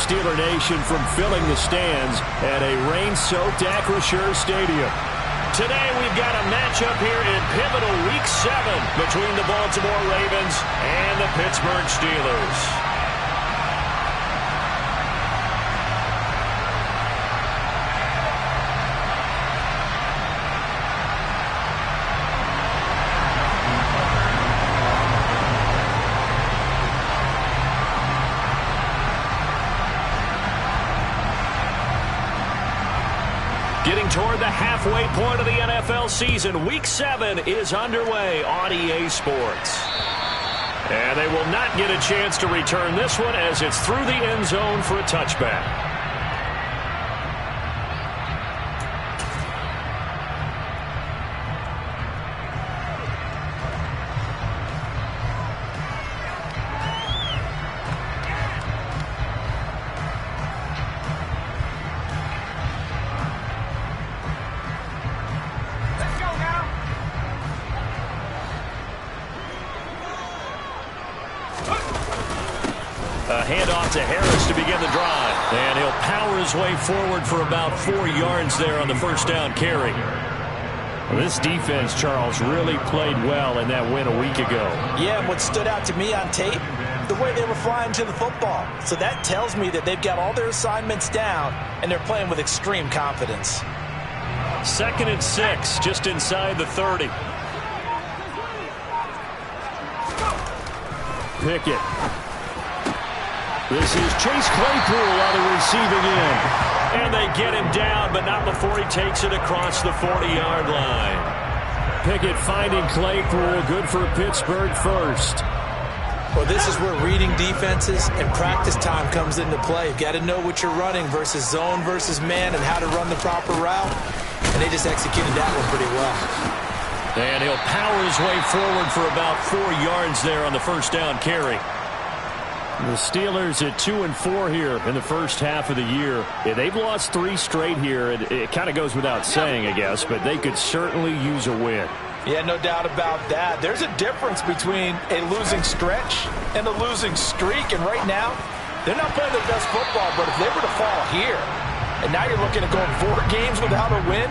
Steeler Nation from filling the stands at a rain-soaked Acrisure Stadium. Today we've got a matchup here in pivotal Week 7 between the Baltimore Ravens and the Pittsburgh Steelers. Getting toward the halfway point of the NFL season, Week 7 is underway on EA Sports. And they will not get a chance to return this one as it's through the end zone for a touchback. A handoff to Harris to begin the drive. And he'll power his way forward for about 4 yards there on the first down carry. Well, this defense, Charles, really played well in that win a week ago. Yeah, and what stood out to me on tape, the way they were flying to the football. So that tells me that they've got all their assignments down, and they're playing with extreme confidence. 2nd and 6, just inside the 30. Pickett. This is Chase Claypool on the receiving end. And they get him down, but not before he takes it across the 40-yard line. Pickett finding Claypool, good for Pittsburgh first. Well, this is where reading defenses and practice time comes into play. You've got to know what you're running versus zone versus man and how to run the proper route. And they just executed that one pretty well. And he'll power his way forward for about 4 yards there on the first down carry. The Steelers at 2-4 here in the first half of the year. Yeah, they've lost 3 straight here. It kind of goes without saying, I guess, but they could certainly use a win. Yeah, no doubt about that. There's a difference between a losing stretch and a losing streak, and right now, they're not playing their best football, but if they were to fall here, and now you're looking at going 4 games without a win,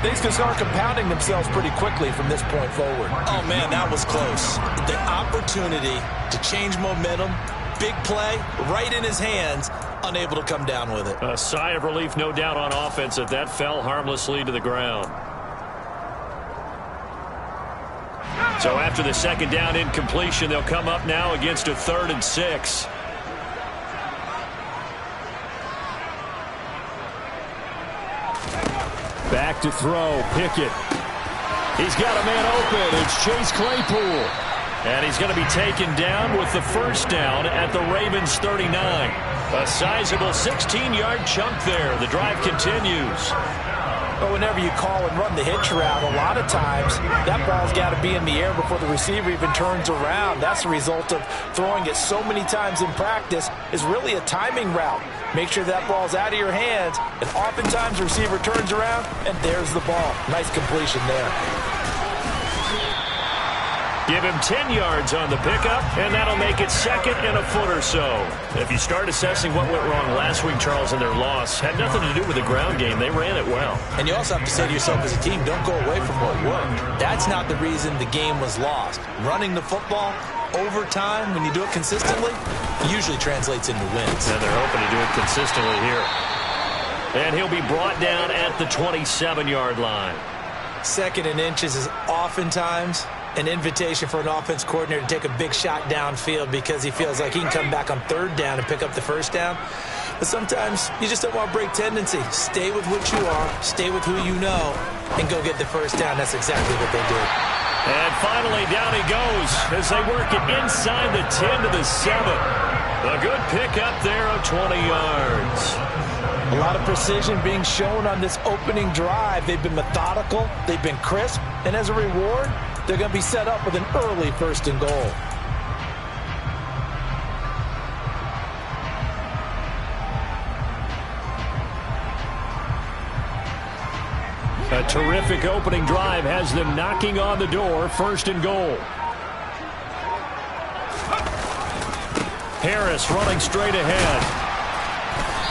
things can start compounding themselves pretty quickly from this point forward. Oh, man, that was close. The opportunity to change momentum, big play, right in his hands, unable to come down with it. A sigh of relief, no doubt, on offense that that fell harmlessly to the ground. So after the second down incompletion, they'll come up now against a 3rd and 6. Back to throw, Pickett. He's got a man open. It's Chase Claypool. And he's going to be taken down with the first down at the Ravens 39. A sizable 16-yard chunk there. The drive continues. Well, whenever you call and run the hitch route, a lot of times that ball's got to be in the air before the receiver even turns around. That's the result of throwing it so many times in practice. Is really a timing route. Make sure that ball's out of your hands, and oftentimes the receiver turns around, and there's the ball. Nice completion there. Give him 10 yards on the pickup, and that'll make it 2nd and a foot or so. If you start assessing what went wrong last week, Charles, in their loss, had nothing to do with the ground game. They ran it well. And you also have to say to yourself as a team, don't go away from what worked. That's not the reason the game was lost. Running the football over time, when you do it consistently, usually translates into wins. And they're hoping to do it consistently here. And he'll be brought down at the 27-yard line. 2nd and inches is oftentimes an invitation for an offense coordinator to take a big shot downfield because he feels like he can come back on 3rd down and pick up the first down. But sometimes you just don't want to break tendency. Stay with what you are, stay with who you know, and go get the first down. That's exactly what they did. And finally, down he goes as they work it inside the 10 to the 7. A good pickup there of 20 yards. A lot of precision being shown on this opening drive. They've been methodical, they've been crisp, and as a reward, they're going to be set up with an early 1st and goal. A terrific opening drive has them knocking on the door. 1st and goal. Harris running straight ahead.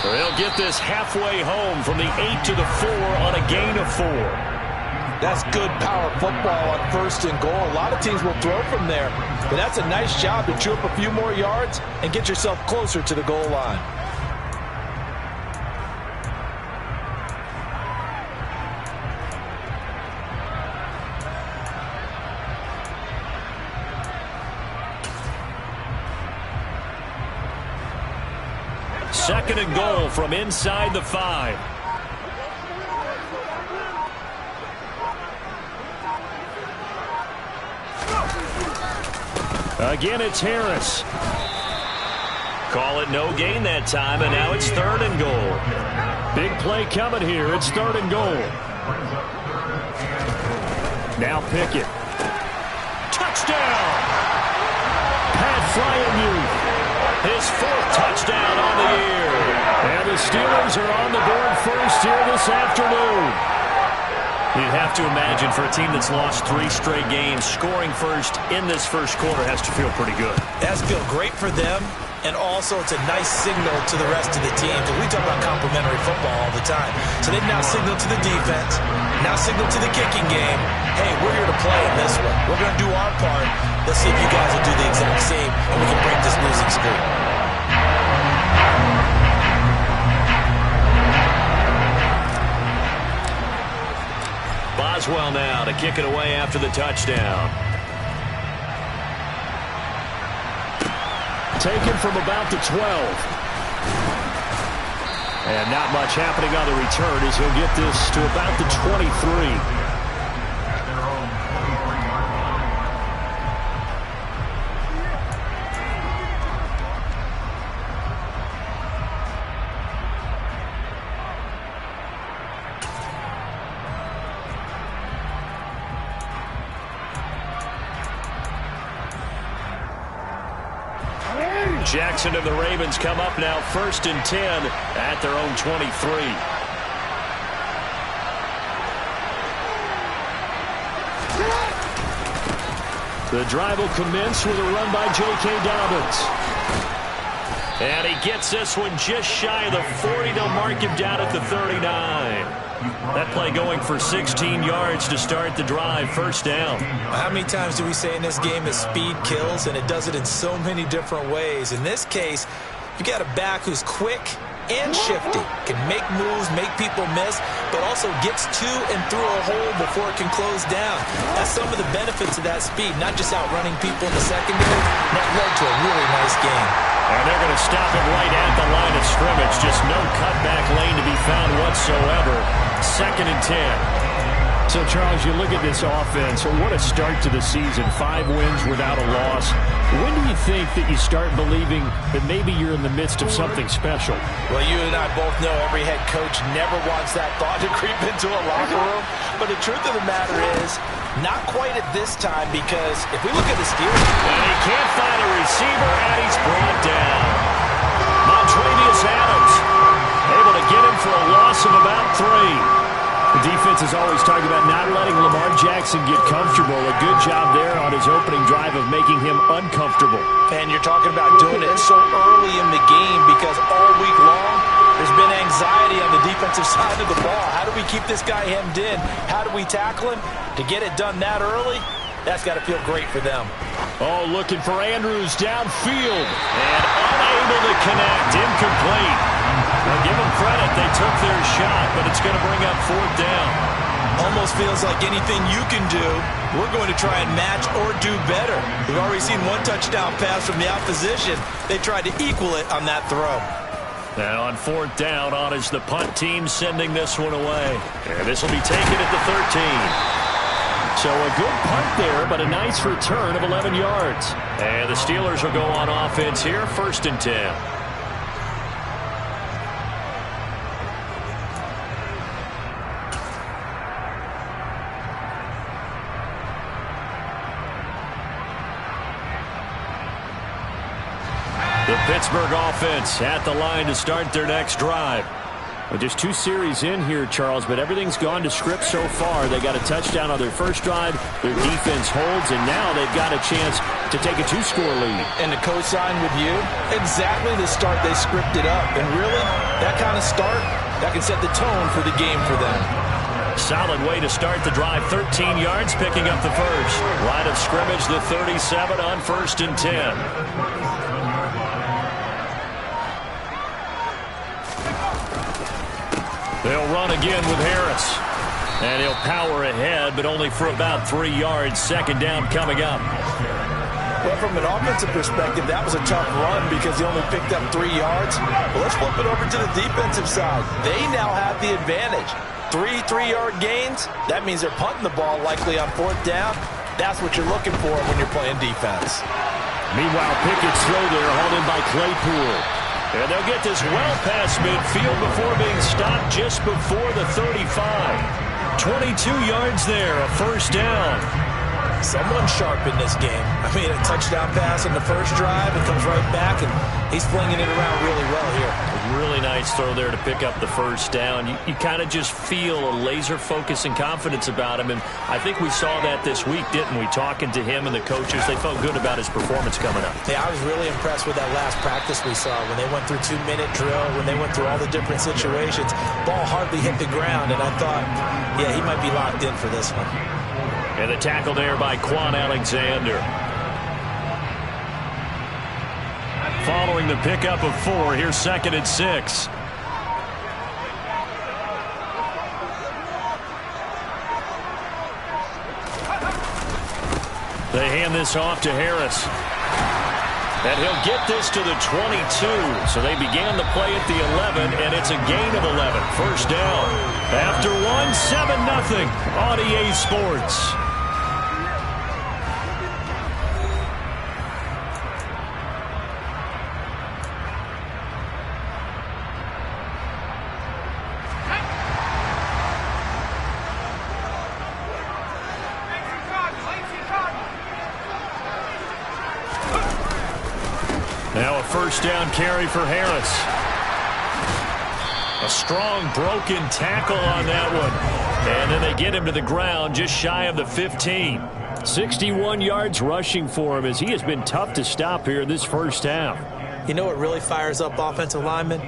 They'll get this halfway home from the 8 to the 4 on a gain of 4. That's good power football on 1st and goal. A lot of teams will throw from there, but that's a nice job to chew up a few more yards and get yourself closer to the goal line. Second and goal from inside the 5. Again, it's Harris. Call it no gain that time, and now it's 3rd and goal. Big play coming here. It's 3rd and goal. Now Pickett. Touchdown! Pat Frying his 4th touchdown on the year. And the Steelers are on the board first here this afternoon. You'd have to imagine for a team that's lost 3 straight games, scoring first in this first quarter has to feel pretty good. It has to feel great for them, and also it's a nice signal to the rest of the team, because we talk about complementary football all the time. So they've now signaled to the defense, now signaled to the kicking game, hey, we're here to play in this one. We're going to do our part. Let's see if you guys will do the exact same, and we can break this losing streak. Boswell now to kick it away after the touchdown. Taken from about the 12. And not much happening on the return as he'll get this to about the 23. Jackson and the Ravens come up now 1st and 10 at their own 23. The drive will commence with a run by J.K. Dobbins. And he gets this one just shy of the 40. They'll mark him down at the 39. That play going for 16 yards to start the drive. 1st down. How many times do we say in this game that speed kills, and it does it in so many different ways? In this case, you got a back who's quick and shifty, can make moves, make people miss, but also gets to and through a hole before it can close down. That's some of the benefits of that speed, not just outrunning people in the secondary. That led to a really nice game. And they're going to stop it right at the line of scrimmage. Just no cutback lane to be found whatsoever. 2nd and 10. So, Charles, you look at this offense, what a start to the season. 5 wins without a loss. When do you think that you start believing that maybe you're in the midst of something special? Well, you and I both know every head coach never wants that thought to creep into a locker room. But the truth of the matter is, not quite at this time, because if we look at the Steelers... And he can't find a receiver, and he's brought down. Montravius Adams able to get him for a loss of about 3. The defense is always talking about not letting Lamar Jackson get comfortable. A good job there on his opening drive of making him uncomfortable. And you're talking about doing it so early in the game, because all week long there's been anxiety on the defensive side of the ball. How do we keep this guy hemmed in? How do we tackle him? To get it done that early, that's got to feel great for them. Oh, looking for Andrews downfield. And unable to connect. Incomplete. Well, give them credit. They took their shot, but it's going to bring up 4th down. Almost feels like anything you can do, we're going to try and match or do better. We've already seen 1 touchdown pass from the opposition. They tried to equal it on that throw. Now on 4th down, on is the punt team sending this one away. And this will be taken at the 13. So a good punt there, but a nice return of 11 yards. And the Steelers will go on offense here, 1st and 10. The Pittsburgh offense at the line to start their next drive. Well, just 2 series in here, Charles, but everything's gone to script so far. They got a touchdown on their first drive. Their defense holds, and now they've got a chance to take a 2-score lead. And to co-sign with you, exactly the start they scripted up. And really, that kind of start, that can set the tone for the game for them. Solid way to start the drive. 13 yards, picking up the first. Line of scrimmage, the 37 on 1st and 10. They'll run again with Harris. And he'll power ahead, but only for about 3 yards. 2nd down coming up. Well, from an offensive perspective, that was a tough run because he only picked up 3 yards. But let's flip it over to the defensive side. They now have the advantage. 3 3-yard gains, that means they're punting the ball likely on 4th down. That's what you're looking for when you're playing defense. Meanwhile, Pickett's throw there hauled in by Claypool. And they'll get this well past midfield before being stopped just before the 35. 22 yards there, a 1st down. Someone sharp in this game. I mean, a touchdown pass on the first drive and comes right back, and he's flinging it around really well here. A really nice throw there to pick up the 1st down. You kind of just feel a laser focus and confidence about him, and I think we saw that this week, didn't we? Talking to him and the coaches, they felt good about his performance coming up. Yeah, I was really impressed with that last practice we saw when they went through 2-minute drill, when they went through all the different situations. Ball hardly hit the ground, and I thought, yeah, he might be locked in for this one. And the tackle there by Quan Alexander. Following the pickup of 4, here's 2nd and 6. They hand this off to Harris. And he'll get this to the 22. So they began the play at the 11, and it's a gain of 11. 1st down. After 1, 7-0 on EA Sports. Now a 1st down carry for Harris. A strong broken tackle on that one. And then they get him to the ground just shy of the 15. 61 yards rushing for him as he has been tough to stop here in this 1st half. You know what really fires up offensive linemen?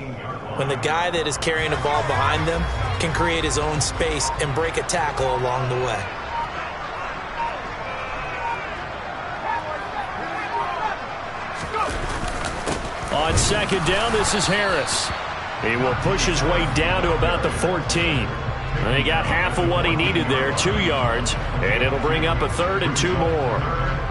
When the guy that is carrying the ball behind them can create his own space and break a tackle along the way. On 2nd down, this is Harris. He will push his way down to about the 14. And he got half of what he needed there, 2 yards, and it'll bring up a 3rd and 2 more.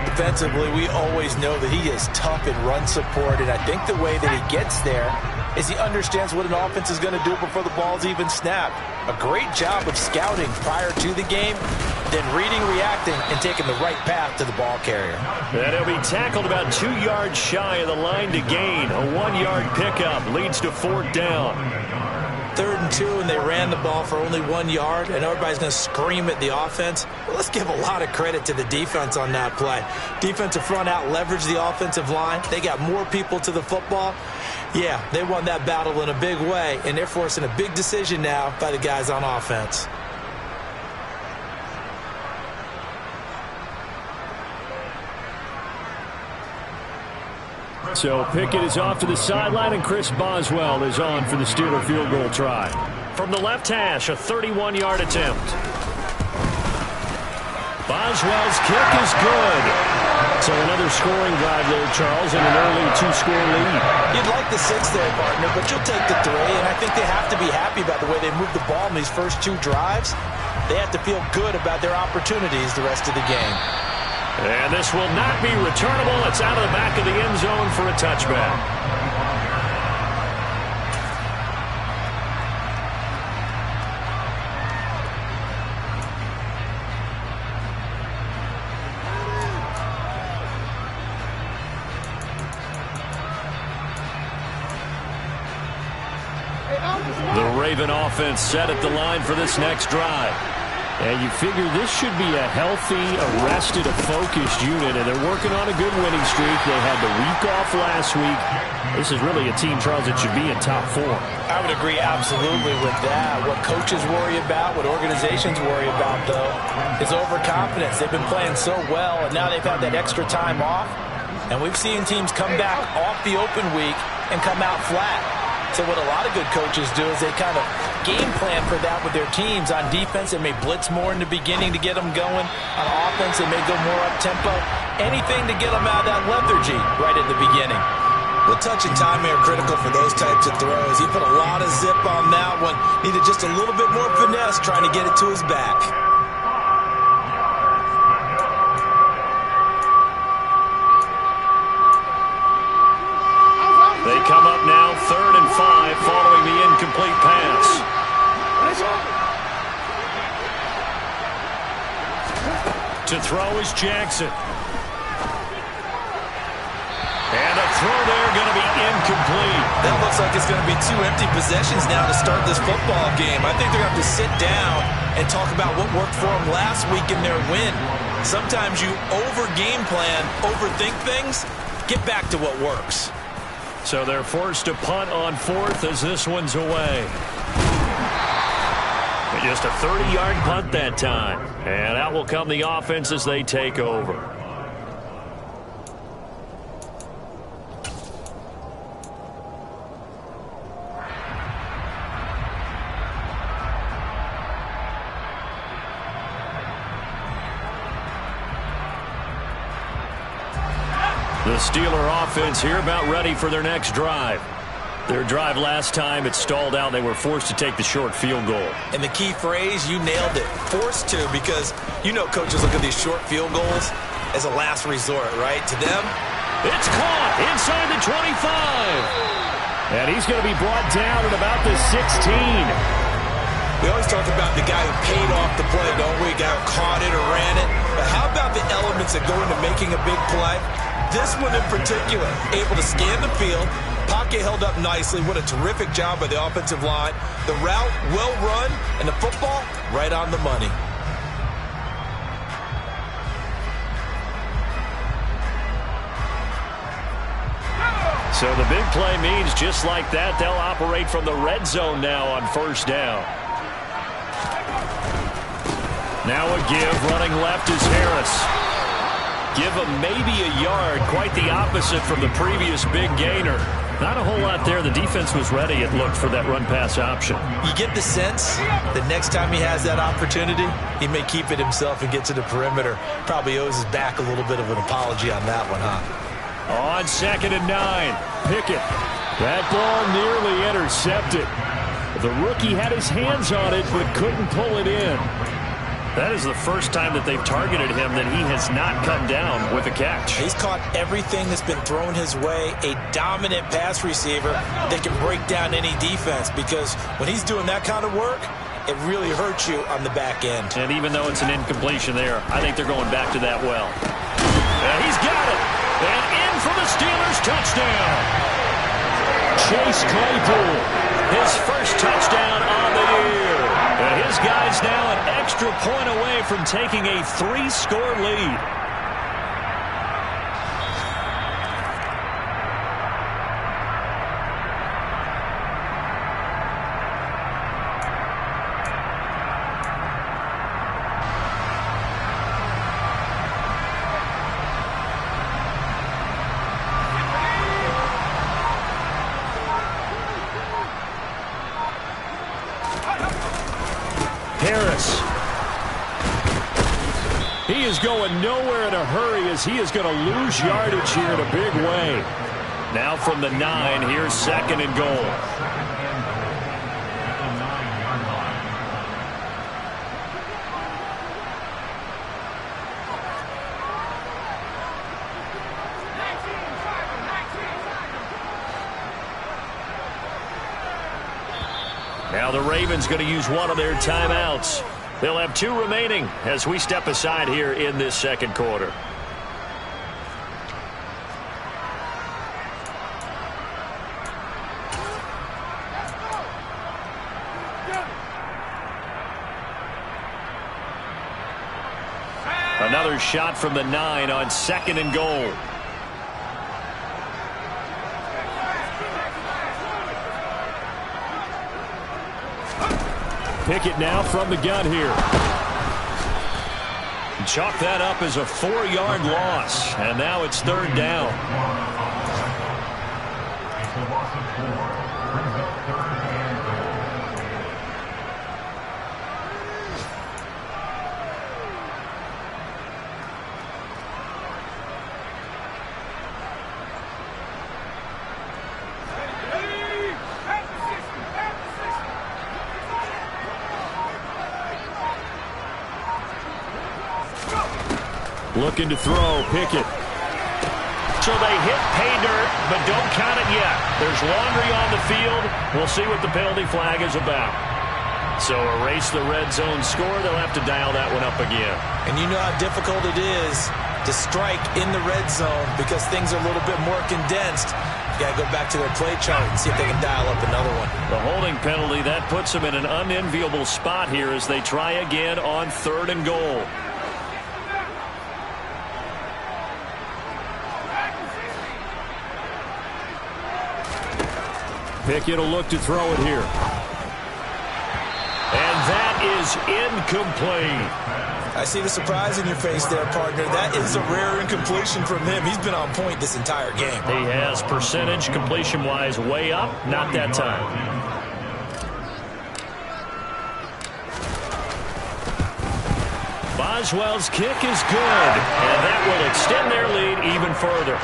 Defensively, we always know that he is tough in run support, and I think the way that he gets there is he understands what an offense is going to do before the ball's even snapped. A great job of scouting prior to the game, then reading, reacting, and taking the right path to the ball carrier. And he'll be tackled about 2 yards shy of the line to gain. A 1-yard pickup leads to 4th down. 3rd and 2, and they ran the ball for only 1 yard, and everybody's going to scream at the offense. Well, let's give a lot of credit to the defense on that play. Defensive front out leveraged the offensive line. They got more people to the football. Yeah, they won that battle in a big way, and they're forcing a big decision now by the guys on offense. So Pickett is off to the sideline, and Chris Boswell is on for the Steeler field goal try. From the left hash, a 31-yard attempt. Boswell's kick is good. So another scoring drive there, Charles, and an early 2-score lead. You'd like the 6 there, partner, but you'll take the 3, and I think they have to be happy about the way they moved the ball in these first 2 drives. They have to feel good about their opportunities the rest of the game. And this will not be returnable. It's out of the back of the end zone for a touchback. The Raven offense set at the line for this next drive. And you figure this should be a healthy, arrested, a focused unit, and they're working on a good winning streak. They had the week off last week. This is really a team, Charles, that should be in top 4. I would agree absolutely with that. What coaches worry about, what organizations worry about, though, is overconfidence. They've been playing so well, and now they've had that extra time off. And we've seen teams come back off the open week and come out flat. So what a lot of good coaches do is they kind of game plan for that with their teams. On defense, they may blitz more in the beginning to get them going. On offense, they may go more up-tempo. Anything to get them out of that lethargy right at the beginning. Well, touch and timing are critical for those types of throws. He put a lot of zip on that one. Needed just a little bit more finesse trying to get it to his back. They come up now 3rd and 5 following the incomplete pass. To throw is Jackson. And a throw there going to be incomplete. That looks like it's going to be 2 empty possessions now to start this football game. I think they're going to have to sit down and talk about what worked for them last week in their win. Sometimes you over-game plan, overthink things. Get back to what works. So they're forced to punt on 4th as this one's away. Just a 30-yard punt that time. And out will come the offense as they take over. The Steeler offense here about ready for their next drive. Their drive last time, it stalled out. They were forced to take the short field goal. And the key phrase, you nailed it, forced to, because you know coaches look at these short field goals as a last resort, right? To them, it's caught inside the 25. And he's going to be brought down at about the 16. We always talk about the guy who paid off the play, don't we? The guy who caught it or ran it. But how about the elements that go into making a big play? This one in particular, able to scan the field, pocket held up nicely. What a terrific job by the offensive line. The route, well run, and the football, right on the money. So the big play means just like that, they'll operate from the red zone now on 1st down. Now a give, running left is Harris. Give him maybe a yard, quite the opposite from the previous big gainer. Not a whole lot there. The defense was ready, it looked, for that run-pass option. You get the sense that next time he has that opportunity, he may keep it himself and get to the perimeter. Probably owes his back a little bit of an apology on that one, huh? On 2nd and 9, Pickett. That ball nearly intercepted. The rookie had his hands on it, but couldn't pull it in. That is the first time that they've targeted him that he has not come down with a catch. He's caught everything that's been thrown his way. A dominant pass receiver that can break down any defense, because when he's doing that kind of work, it really hurts you on the back end. And even though it's an incompletion there, I think they're going back to that well. And he's got it. And in for the Steelers touchdown. Chase Claypool, his first touchdown on the year. And his guy's now an extra point away from taking a 3-score lead. Harris. He is going nowhere in a hurry as he is going to lose yardage here in a big way. Now from the 9, here's 2nd and goal. Now the Ravens going to use one of their timeouts. They'll have 2 remaining as we step aside here in this 2nd quarter. Another shot from the 9 on 2nd and goal. Pickett now from the gun here. Chalk that up as a 4-yard loss. And now it's 3rd down. Looking to throw, Pickett. So they hit pay dirt, but don't count it yet. There's laundry on the field. We'll see what the penalty flag is about. So erase the red zone score. They'll have to dial that one up again. And you know how difficult it is to strike in the red zone because things are a little bit more condensed. You got to go back to their play chart and see if they can dial up another one. The holding penalty, that puts them in an unenviable spot here as they try again on 3rd and goal. Pickett will look to throw it here. And that is incomplete. I see the surprise in your face there, partner. That is a rare incompletion from him. He's been on point this entire game. He has percentage completion-wise way up. Not that time. Boswell's kick is good. And that will extend their lead even further.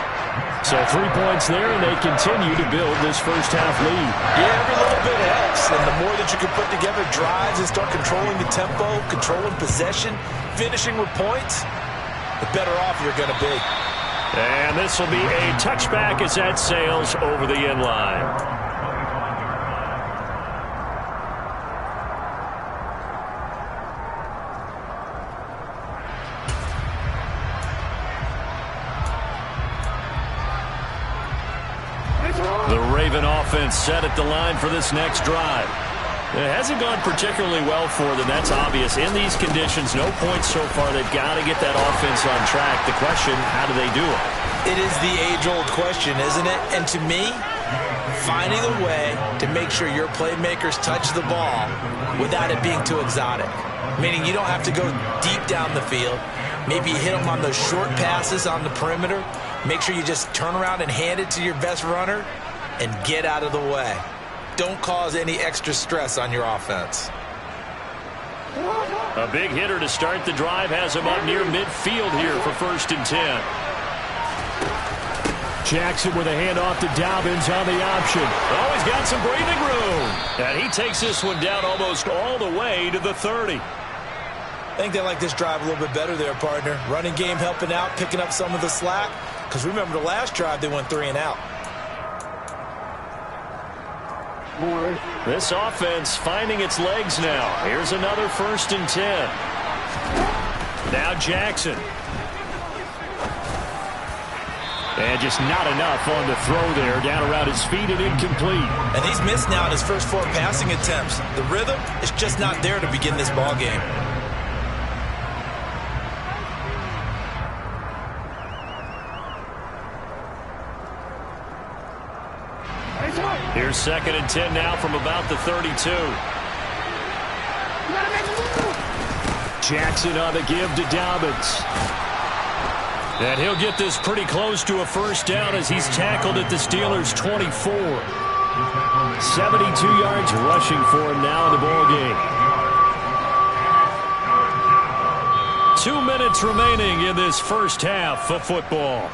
So 3 points there, and they continue to build this first half lead. Yeah, every little bit helps. And the more that you can put together drives and start controlling the tempo, controlling possession, finishing with points, the better off you're going to be. And this will be a touchback as that sails over the end line. The Raven offense set at the line for this next drive. It hasn't gone particularly well for them. That's obvious. In these conditions, no points so far. They've got to get that offense on track. The question, how do they do it? It is the age-old question, isn't it? And to me, finding a way to make sure your playmakers touch the ball without it being too exotic. Meaning you don't have to go deep down the field. Maybe you hit them on those short passes on the perimeter. Make sure you just turn around and hand it to your best runner and get out of the way. Don't cause any extra stress on your offense. A big hitter to start the drive has him up near midfield here for 1st and 10. Jackson with a handoff to Dobbins on the option. Oh, he's got some breathing room. And he takes this one down almost all the way to the 30. I think they like this drive a little bit better there, partner. Running game helping out, picking up some of the slack. Because remember the last drive, they went 3 and out. This offense finding its legs now. Here's another 1st and 10. Now Jackson. And just not enough on the throw there. Down around his feet and incomplete. And he's missed now in his first 4 passing attempts. The rhythm is just not there to begin this ball game. Here's 2nd and 10 now from about the 32. Jackson on the give to Dobbins. And he'll get this pretty close to a 1st down as he's tackled at the Steelers' 24. 72 yards rushing for him now in the ball game. 2 minutes remaining in this first half of football.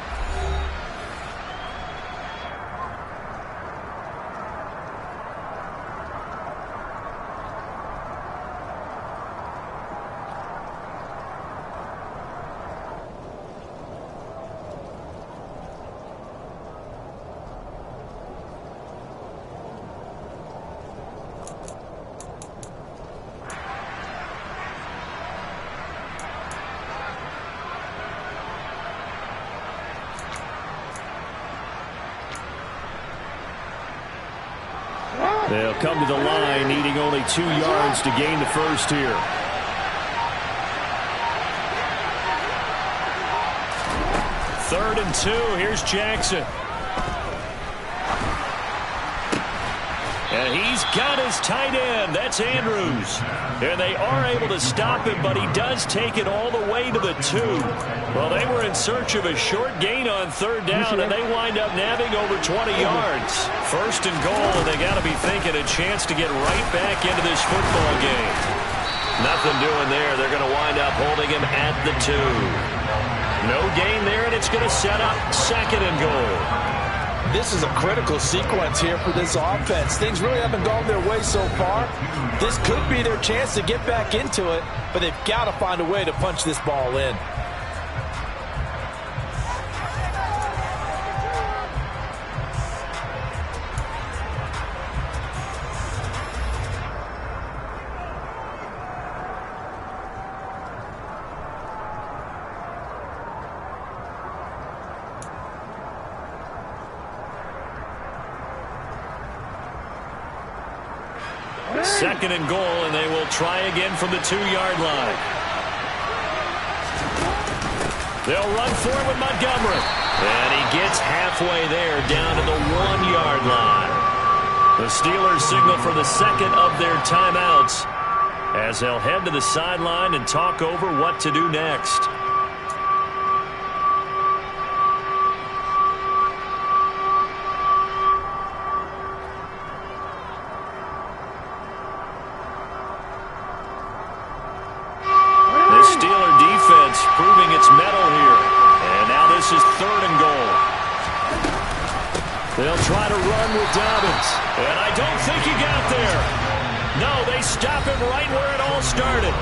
They'll come to the line, needing only 2 yards to gain the first here. Third and 2. Here's Jackson. And he's got his tight end. That's Andrews. And they are able to stop him, but he does take it all the way to the 2. Well, they were in search of a short gain on 3rd down, and they wind up nabbing over 20 yards. 1st and goal, and they got to be thinking a chance to get right back into this football game. Nothing doing there. They're going to wind up holding him at the 2. No gain there, and it's going to set up 2nd and goal. This is a critical sequence here for this offense. Things really haven't gone their way so far. This could be their chance to get back into it, but they've got to find a way to punch this ball in. 2nd and goal, and they will try again from the 2-yard line. They'll run for it with Montgomery. And he gets halfway there, down to the 1-yard line. The Steelers signal for the 2nd of their timeouts as they'll head to the sideline and talk over what to do next. Proving its mettle here. And now this is 3rd and goal. They'll try to run with Dobbins. And I don't think he got there. No, they stop him right where it all started.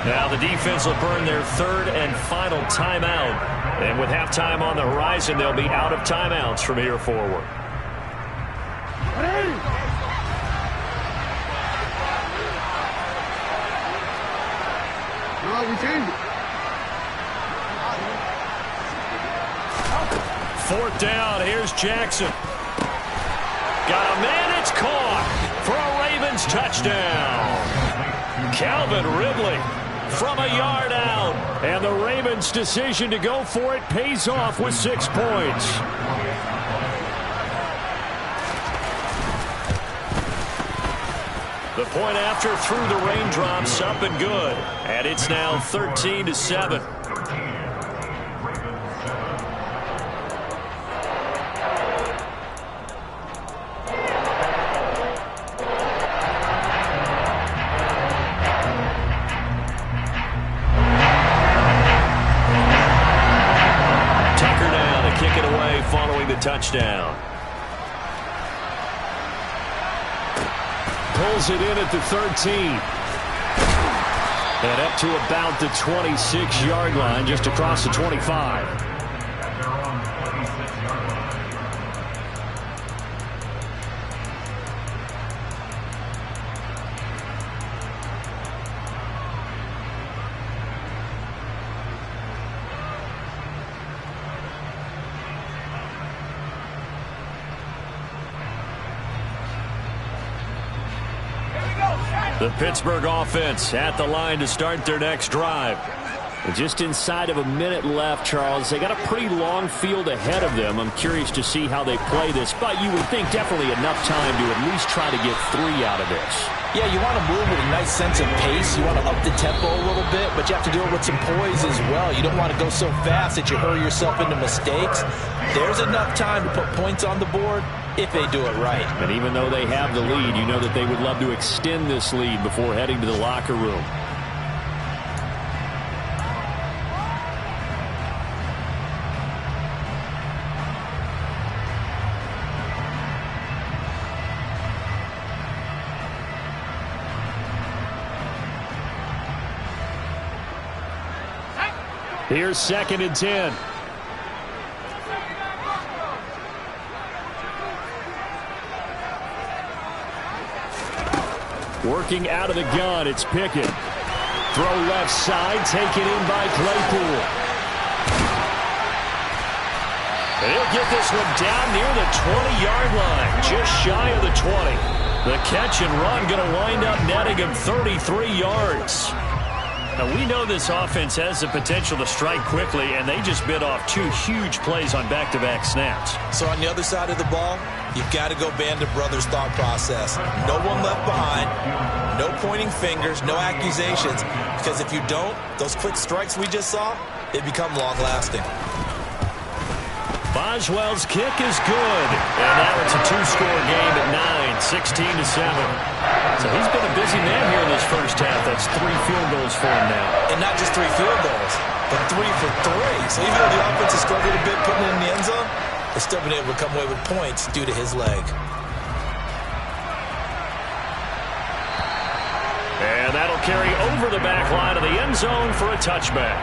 Now the defense will burn their 3rd and final timeout. And with halftime on the horizon, they'll be out of timeouts from here forward. No, we changed it. 4th down, here's Jackson. Got a man, it's caught for a Ravens touchdown. Calvin Ridley from a yard out. And the Ravens' decision to go for it pays off with 6 points. The point after through the raindrops, up and good. And it's now 13-7. Touchdown. Pulls it in at the 13. And up to about the 26-yard line, just across the 25. The Pittsburgh offense at the line to start their next drive. Just inside of a minute left, Charles. They got a pretty long field ahead of them. I'm curious to see how they play this, but you would think definitely enough time to at least try to get 3 out of this. Yeah, you want to move with a nice sense of pace. You want to up the tempo a little bit, but you have to do it with some poise as well. You don't want to go so fast that you hurry yourself into mistakes. There's enough time to put points on the board if they do it right. And even though they have the lead, you know that they would love to extend this lead before heading to the locker room. Here's 2nd and 10. Working out of the gun, it's Pickett. Throw left side, taken in by Claypool. And he'll get this one down near the 20-yard line, just shy of the 20. The catch and run going to wind up netting him 33 yards. Now, we know this offense has the potential to strike quickly, and they just bit off 2 huge plays on back-to-back snaps. So on the other side of the ball, you've got to go Band of Brothers thought process. No one left behind, no pointing fingers, no accusations, because if you don't, those quick strikes we just saw, they become long-lasting. Boswell's kick is good. And now it's a 2-score game at 9, 16-7. So he's been a busy man here in this first half. That's 3 field goals for him now. And not just 3 field goals, but 3 for 3. So even though the offense has struggled a bit putting it in the end zone, they've still been able to come away with points due to his leg. And that'll carry over the back line of the end zone for a touchback.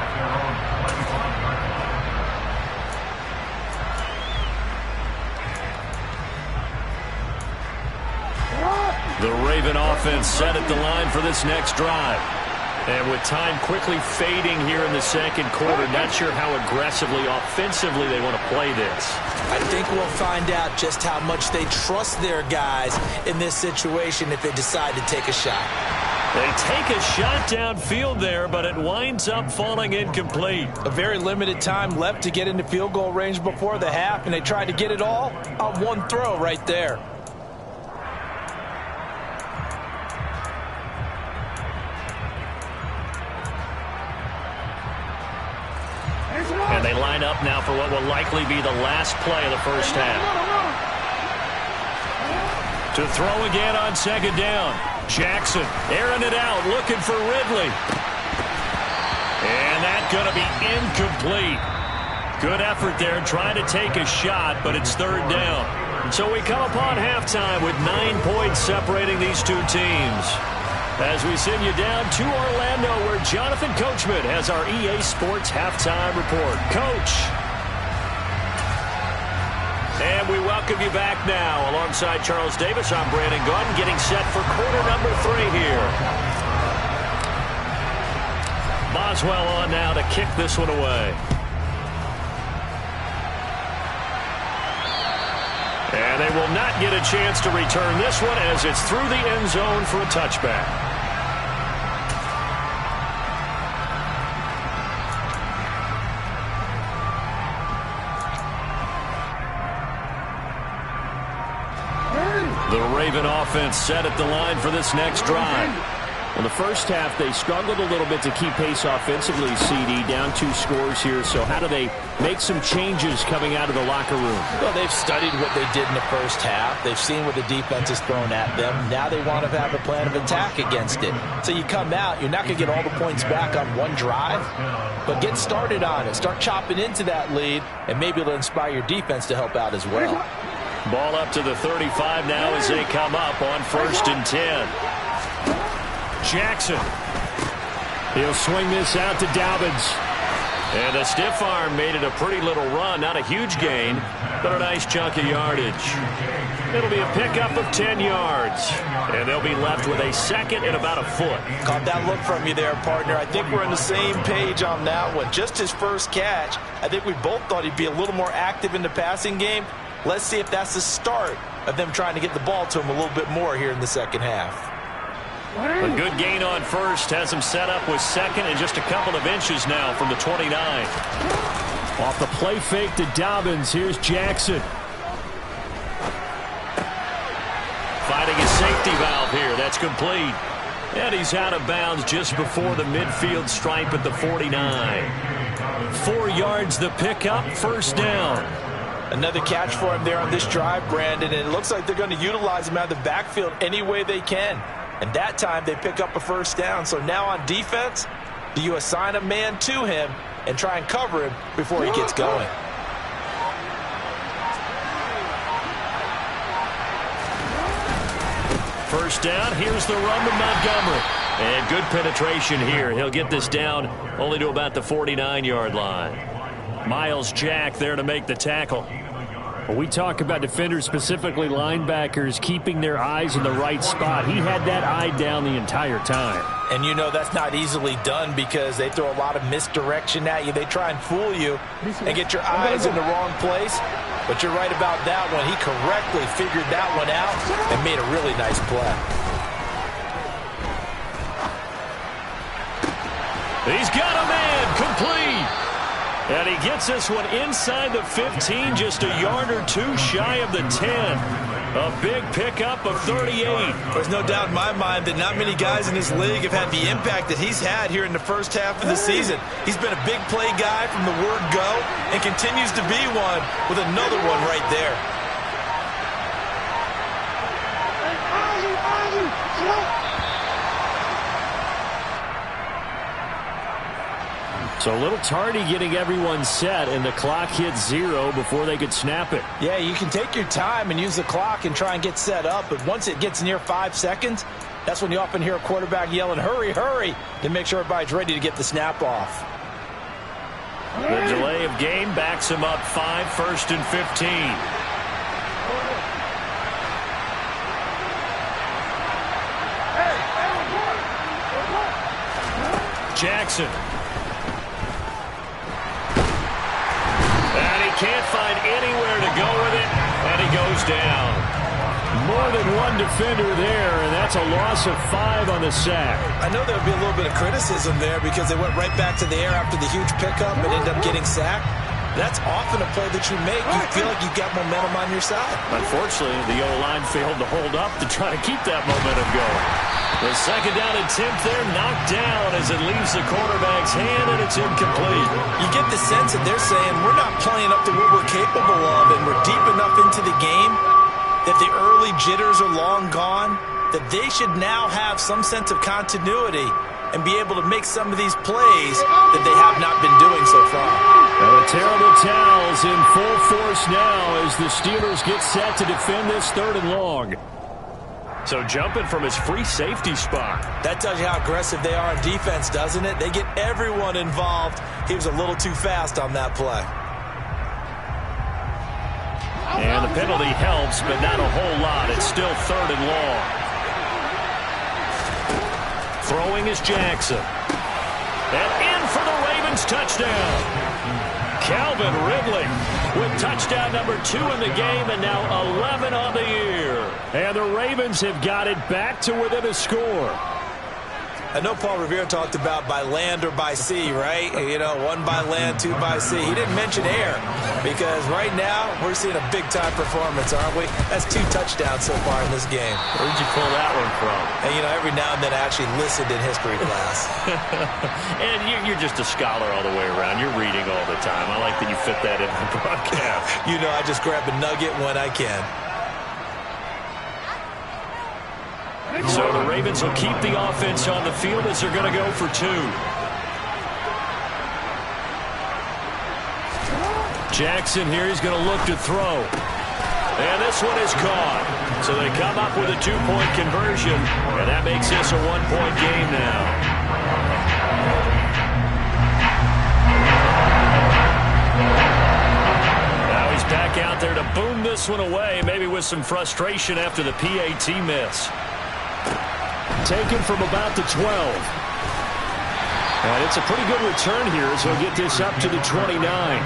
The Raven offense set at the line for this next drive. And with time quickly fading here in the second quarter, not sure how aggressively, offensively they want to play this. I think we'll find out just how much they trust their guys in this situation if they decide to take a shot. They take a shot downfield there, but it winds up falling incomplete. A very limited time left to get into field goal range before the half, and they tried to get it all on one throw right there. And they line up now for what will likely be the last play of the first half. To throw again on second down. Jackson airing it out, looking for Ridley. And that's going to be incomplete. Good effort there, trying to take a shot, but it's third down. So we come upon halftime with 9 points separating these two teams. As we send you down to Orlando, where Jonathan Coachman has our EA Sports halftime report. Coach. And we welcome you back now. Alongside Charles Davis, I'm Brandon Gunn, getting set for quarter number 3 here. Boswell on now to kick this one away. And they will not get a chance to return this one as it's through the end zone for a touchback. The Raven offense set at the line for this next drive. In the first half, they struggled a little bit to keep pace offensively, CD, down 2 scores here. So how do they make some changes coming out of the locker room? Well, they've studied what they did in the first half. They've seen what the defense has thrown at them. Now they want to have a plan of attack against it. So you come out, you're not going to get all the points back on one drive, but get started on it. Start chopping into that lead, and maybe it'll inspire your defense to help out as well. Ball up to the 35 now as they come up on 1st and 10. Jackson. He'll swing this out to Dobbins. And a stiff arm made it a pretty little run. Not a huge gain, but a nice chunk of yardage. It'll be a pickup of 10 yards. And they'll be left with a second and about a foot. Caught that look from you there, partner. I think we're on the same page on that one. Just his first catch. I think we both thought he'd be a little more active in the passing game. Let's see if that's the start of them trying to get the ball to him a little bit more here in the second half. A good gain on first has him set up with second and just a couple of inches now from the 29. Off the play fake to Dobbins. Here's Jackson. Fighting a safety valve here. That's complete. And he's out of bounds just before the midfield stripe at the 49. 4 yards the pickup, first down. Another catch for him there on this drive, Brandon, and it looks like they're going to utilize him out of the backfield any way they can. And that time they pick up a first down. So now on defense, do you assign a man to him and try and cover him before he gets going? First down, here's the run to Montgomery. And good penetration here. He'll get this down only to about the 49-yard line. Miles Jack there to make the tackle. When we talk about defenders, specifically linebackers, keeping their eyes in the right spot, he had that eye down the entire time. And you know that's not easily done because they throw a lot of misdirection at you. They try and fool you and get your eyes in the wrong place. But you're right about that one. He correctly figured that one out and made a really nice play. He's got a man, complete. And he gets this one inside the 15, just a yard or two shy of the 10. A big pickup of 38. There's no doubt in my mind that not many guys in this league have had the impact that he's had here in the first half of the season. He's been a big play guy from the word go and continues to be one with another one right there. So a little tardy getting everyone set, and the clock hits 0 before they could snap it. Yeah, you can take your time and use the clock and try and get set up, but once it gets near 5 seconds, that's when you often hear a quarterback yelling, hurry, hurry, to make sure everybody's ready to get the snap off. The delay of game backs him up 5, 1st and 15. Jackson. And he can't find anywhere to go with it, and he goes down. More than one defender there, and that's a loss of 5 on the sack. I know there would be a little bit of criticism there because they went right back to the air after the huge pickup and ended up getting sacked. That's often a play that you make. You feel like you've got momentum on your side. Unfortunately, the O-line failed to hold up to try to keep that momentum going. The second down attempt there knocked down as it leaves the quarterback's hand, and it's incomplete. You get the sense that they're saying we're not playing up to what we're capable of, and we're deep enough into the game that the early jitters are long gone, that they should now have some sense of continuity and be able to make some of these plays that they have not been doing so far. The terrible towels in full force now as the Steelers get set to defend this 3rd and long. So jumping from his free safety spot. That tells you how aggressive they are on defense, doesn't it? They get everyone involved. He was a little too fast on that play. And the penalty helps, but not a whole lot. It's still 3rd and long. Throwing is Jackson. And in for the Ravens touchdown. Calvin Ridley with touchdown number 2 in the game, and now 11 on the year. And the Ravens have got it back to within a score. I know Paul Revere talked about by land or by sea, right? You know, 1 by land, 2 by sea. He didn't mention air because right now we're seeing a big-time performance, aren't we? That's 2 touchdowns so far in this game. Where'd you pull that one from? And, you know, every now and then I actually listened in history class. And you're just a scholar all the way around. You're reading all the time. I like that you fit that in the broadcast. You know, I just grab a nugget when I can. So the Ravens will keep the offense on the field as they're going to go for 2. Jackson here, he's going to look to throw. And this one is caught. So they come up with a 2-point conversion, and that makes this a 1-point game now. Now he's back out there to boom this one away, maybe with some frustration after the PAT miss. Taken from about the 12. And it's a pretty good return here as he'll get this up to the 29.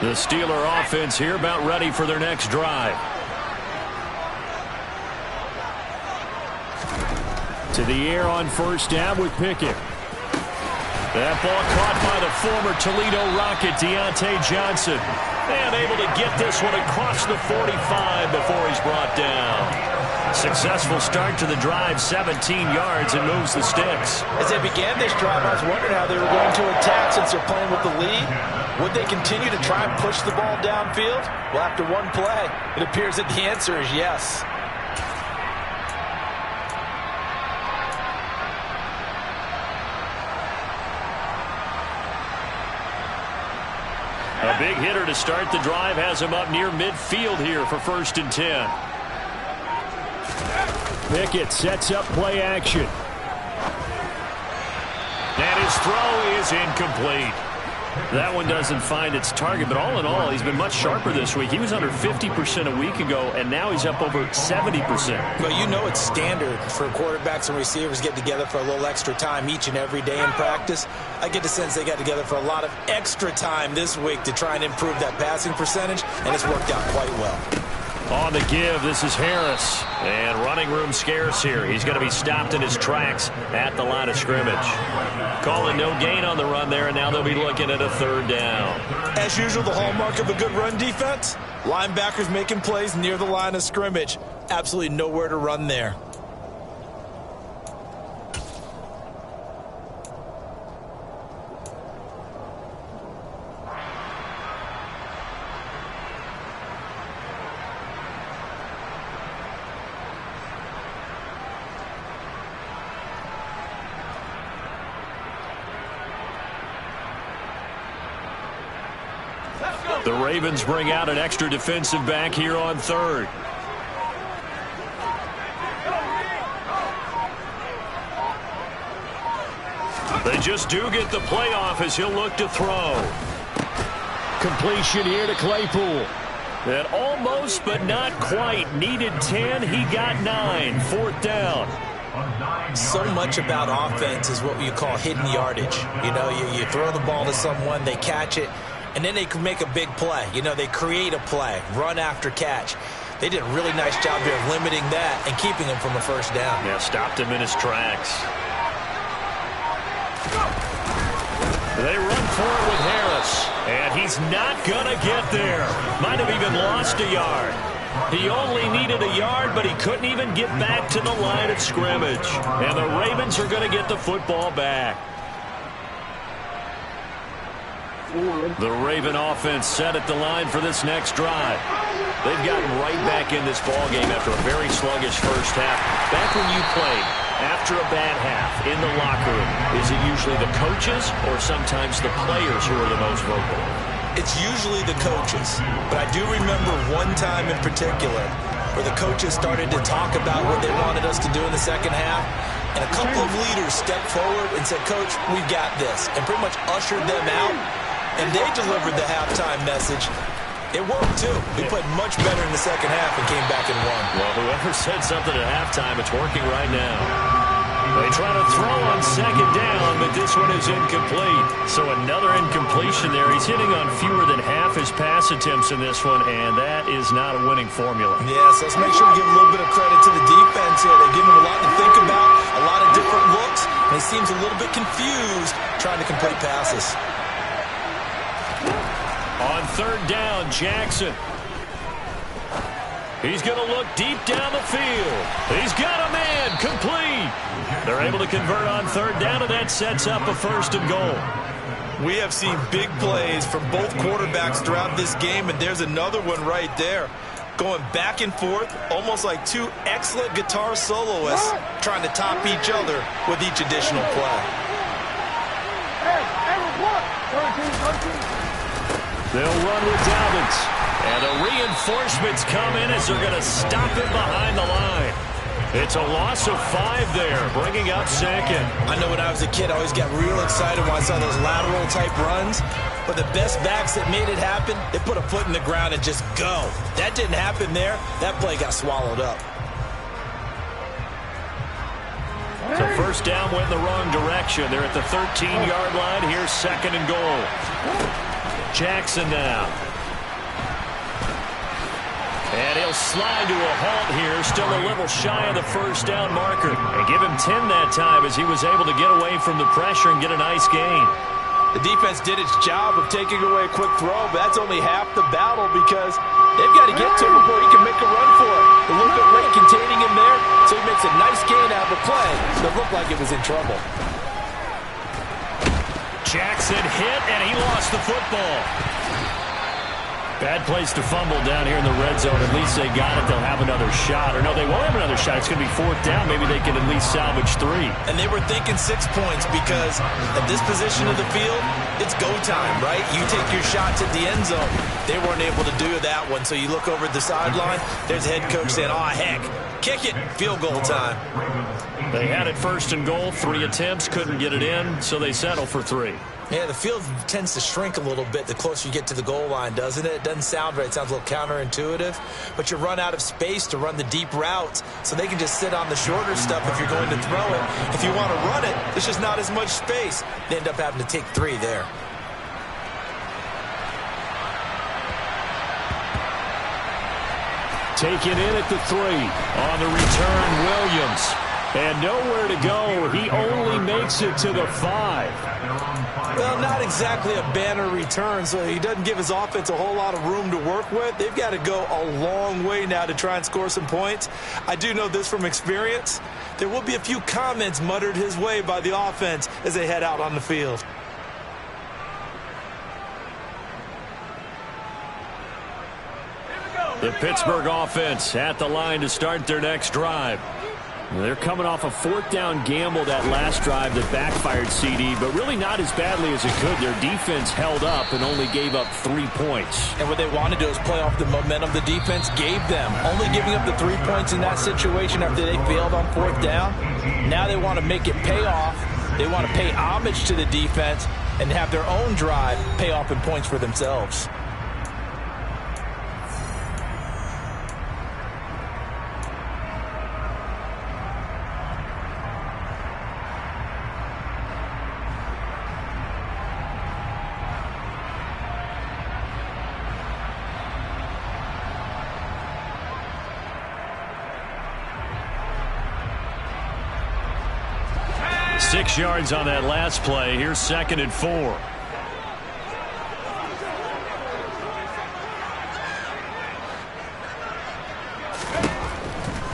The Steeler offense here about ready for their next drive. To the air on 1st down with Pickett. That ball caught by the former Toledo Rocket, Deontay Johnson. And able to get this one across the 45 before he's brought down. Successful start to the drive, 17 yards, and moves the sticks. As they began this drive, I was wondering how they were going to attack since they're playing with the lead. Would they continue to try and push the ball downfield? Well, after one play, it appears that the answer is yes. A big hitter to start the drive has him up near midfield here for 1st and 10. Pickett sets up play action. And his throw is incomplete. That one doesn't find its target, but all in all, he's been much sharper this week. He was under 50% a week ago, and now he's up over 70%. Well, you know it's standard for quarterbacks and receivers get together for a little extra time each and every day in practice. I get the sense they got together for a lot of extra time this week to try and improve that passing percentage, and it's worked out quite well. On the give, this is Harris. And running room scarce here. He's going to be stopped in his tracks at the line of scrimmage. Calling no gain on the run there, and now they'll be looking at a 3rd down. As usual, the hallmark of a good run defense, linebackers making plays near the line of scrimmage. Absolutely nowhere to run there. The Ravens bring out an extra defensive back here on 3rd. They just do get the playoff as he'll look to throw. Completion here to Claypool. And almost, but not quite. Needed 10. He got 9. 4th down. So much about offense is what you call hidden yardage. You know, you throw the ball to someone, they catch it, and then they can make a big play. You know, they create a play, run after catch. They did a really nice job here of limiting that and keeping him from a 1st down. Yeah, stopped him in his tracks. They run for it with Harris, and he's not going to get there. Might have even lost a yard. He only needed a yard, but he couldn't even get back to the line of scrimmage. And the Ravens are going to get the football back. The Raven offense set at the line for this next drive. They've gotten right back in this ballgame after a very sluggish first half. Back when you played, after a bad half in the locker room, is it usually the coaches or sometimes the players who are the most vocal? It's usually the coaches, but I do remember one time in particular where the coaches started to talk about what they wanted us to do in the second half, and a couple of leaders stepped forward and said, "Coach, we've got this," and pretty much ushered them out, and they delivered the halftime message. It worked, too. We played much better in the second half and came back and won. Well, whoever said something at halftime, it's working right now. They try to throw on 2nd down, but this one is incomplete. So another incompletion there. He's hitting on fewer than half his pass attempts in this one, and that is not a winning formula. Yeah, so let's make sure we give a little bit of credit to the defense here. They give him a lot to think about, a lot of different looks, and he seems a little bit confused trying to complete passes. On 3rd down, Jackson. He's going to look deep down the field. He's got a man, complete. They're able to convert on 3rd down, and that sets up a 1st and goal. We have seen big plays from both quarterbacks throughout this game, and there's another one right there. Going back and forth, almost like two excellent guitar soloists trying to top each other with each additional play. They'll run with Dobbins. And the reinforcements come in as they're going to stop it behind the line. It's a loss of 5 there, bringing up 2nd. I know when I was a kid, I always got real excited when I saw those lateral-type runs. But the best backs that made it happen, they put a foot in the ground and just go. That didn't happen there. That play got swallowed up. So 1st down went in the wrong direction. They're at the 13-yard line. Here's 2nd and goal. Jackson now. And he'll slide to a halt here, still a little shy of the 1st down marker. And give him 10 that time as he was able to get away from the pressure and get a nice gain. The defense did its job of taking away a quick throw, but that's only half the battle because they've got to get to him before he can make a run for it. A little bit late containing him there, so he makes a nice gain out of the play that looked like it was in trouble. Jackson hit, and he lost the football. Bad place to fumble down here in the red zone. At least they got it. They'll have another shot. Or no, they won't have another shot. It's going to be 4th down. Maybe they can at least salvage 3. And they were thinking 6 points because at this position of the field, it's go time, right? You take your shots at the end zone. They weren't able to do that one. So you look over at the sideline. There's the head coach saying, "Oh, heck, kick it. Field goal time." They had it 1st and goal. 3 attempts. Couldn't get it in, so they settle for 3. Yeah, the field tends to shrink a little bit the closer you get to the goal line, doesn't it? It doesn't sound right. It sounds a little counterintuitive. But you run out of space to run the deep routes, so they can just sit on the shorter stuff if you're going to throw it. If you want to run it, there's just not as much space. They end up having to take 3 there. Taken in at the 3. On the return, Williams. And nowhere to go. He only makes it to the 5. Well, not exactly a banner return, so he doesn't give his offense a whole lot of room to work with. They've got to go a long way now to try and score some points. I do know this from experience. There will be a few comments muttered his way by the offense as they head out on the field. The Pittsburgh offense at the line to start their next drive. They're coming off a 4th down gamble that last drive that backfired CD, but really not as badly as it could. Their defense held up and only gave up 3 points. And what they want to do is play off the momentum the defense gave them. Only giving up the 3 points in that situation after they failed on 4th down. Now they want to make it pay off. They want to pay homage to the defense and have their own drive pay off in points for themselves. 6 yards on that last play. Here's 2nd and 4.